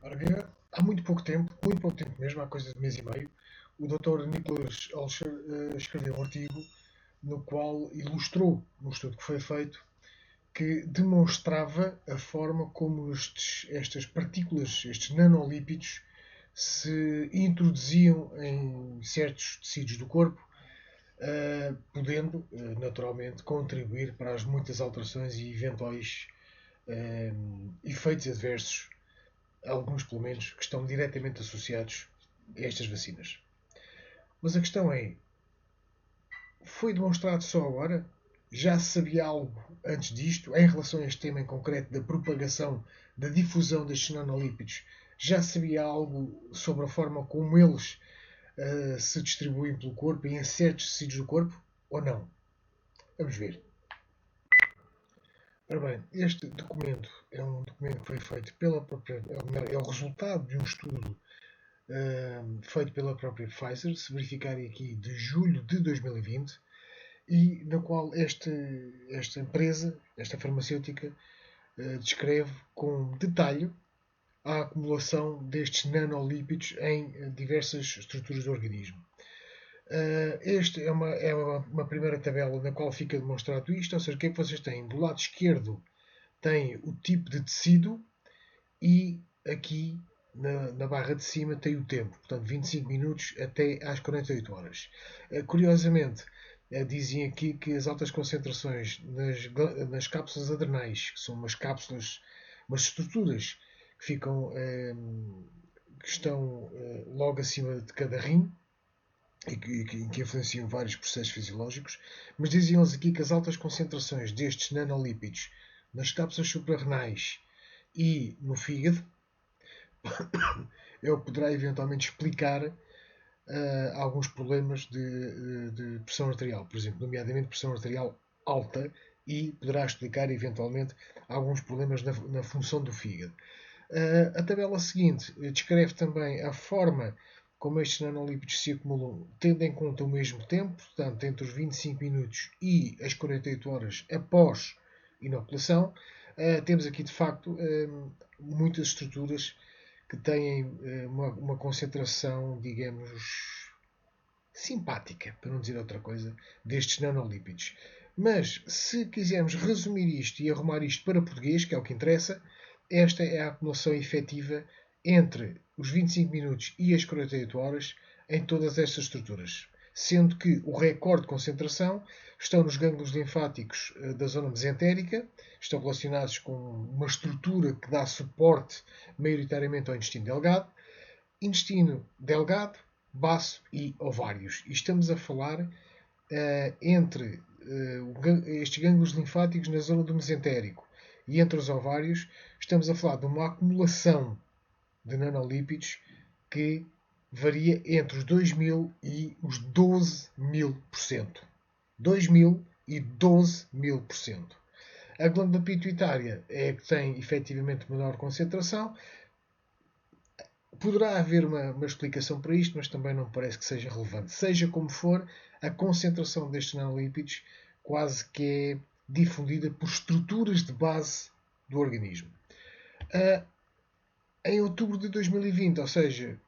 Ora, viva, há muito pouco tempo mesmo, há coisa de mês e meio, o Dr. Nicholas Alscher escreveu um artigo no qual ilustrou um estudo que foi feito que demonstrava a forma como estas partículas, estes nanolípidos, se introduziam em certos tecidos do corpo, podendo naturalmente contribuir para as muitas alterações e eventuais efeitos adversos, alguns pelo menos, que estão diretamente associados a estas vacinas. Mas a questão é, foi demonstrado só agora? Já se sabia algo antes disto, em relação a este tema em concreto da propagação, da difusão destes nanolípidos? Já se sabia algo sobre a forma como eles se distribuem pelo corpo e em certos tecidos do corpo? Ou não? Vamos ver. Ora bem, este documento é um documento que foi feito pela própria. É o resultado de um estudo feito pela própria Pfizer, se verificarem aqui de julho de 2020, e na qual esta empresa, esta farmacêutica, descreve com detalhe a acumulação destes nanolípidos em diversas estruturas do organismo. Esta é uma primeira tabela na qual fica demonstrado isto, ou seja, o que é que vocês têm? Do lado esquerdo tem o tipo de tecido e aqui na barra de cima tem o tempo, portanto 25 minutos até às 48 horas. Curiosamente, dizem aqui que as altas concentrações nas cápsulas adrenais, que são umas estruturas que ficam, que estão logo acima de cada rim, e que influenciam vários processos fisiológicos, mas diziam eles aqui que as altas concentrações destes nanolípidos nas cápsulas suprarrenais e no fígado é o que poderá eventualmente explicar alguns problemas de pressão arterial, por exemplo, nomeadamente pressão arterial alta, e poderá explicar eventualmente alguns problemas na função do fígado. A tabela seguinte descreve também a forma como estes nanolípidos se acumulam, tendo em conta o mesmo tempo, portanto, entre os 25 minutos e as 48 horas após inoculação. Temos aqui, de facto, muitas estruturas que têm uma concentração, digamos, simpática, para não dizer outra coisa, destes nanolípidos. Mas, se quisermos resumir isto e arrumar isto para português, que é o que interessa, esta é a acumulação efetiva entre os 25 minutos e as 48 horas em todas estas estruturas. Sendo que o recorde de concentração estão nos gânglios linfáticos da zona mesentérica, estão relacionados com uma estrutura que dá suporte maioritariamente ao intestino delgado, baço e ovários. E estamos a falar entre estes gânglios linfáticos na zona do mesentérico e entre os ovários, estamos a falar de uma acumulação de nanolípidos que varia entre os 2.000 e os 12.000%. 2.000 e 12.000%. A glândula pituitária é a que tem efetivamente menor concentração. Poderá haver uma explicação para isto, mas também não parece que seja relevante. Seja como for, a concentração destes nanolípidos quase que é difundida por estruturas de base do organismo. Em outubro de 2020, ou seja,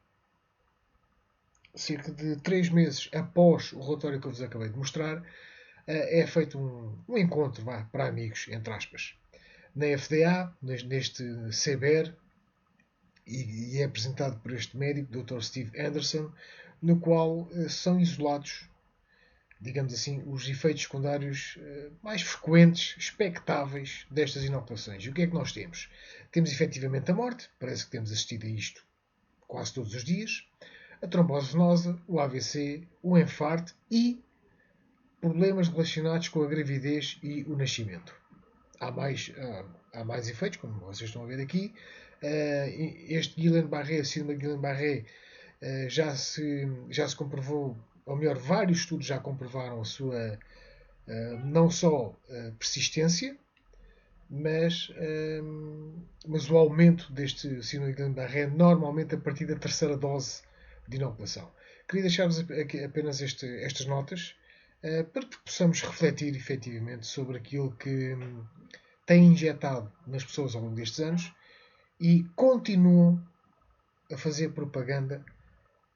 cerca de 3 meses após o relatório que eu vos acabei de mostrar, é feito um encontro para amigos, entre aspas, na FDA, neste CBER, e é apresentado por este médico, Dr. Steve Anderson, no qual são isolados, digamos assim, os efeitos secundários mais frequentes, expectáveis destas inoculações. E o que é que nós temos? Temos efetivamente a morte, parece que temos assistido a isto quase todos os dias, a trombose venosa, o AVC, o infarto e problemas relacionados com a gravidez e o nascimento. Há mais efeitos, como vocês estão a ver aqui. Este Guillain-Barré, síndrome de Guillain-Barré, já se comprovou, ou melhor, vários estudos já comprovaram a sua não só persistência, mas o aumento deste síndrome de Guillain-Barré normalmente a partir da terceira dose de inoculação. Queria deixar-vos aqui apenas estas notas para que possamos refletir efetivamente sobre aquilo que tem injetado nas pessoas ao longo destes anos e continuam a fazer propaganda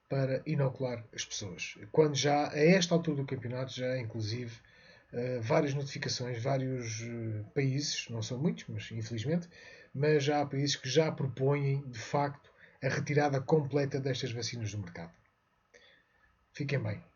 para inocular as pessoas. Quando já, a esta altura do campeonato, já inclusive várias notificações, vários países, não são muitos, mas infelizmente, mas já há países que já propõem, de facto, a retirada completa destas vacinas do mercado. Fiquem bem.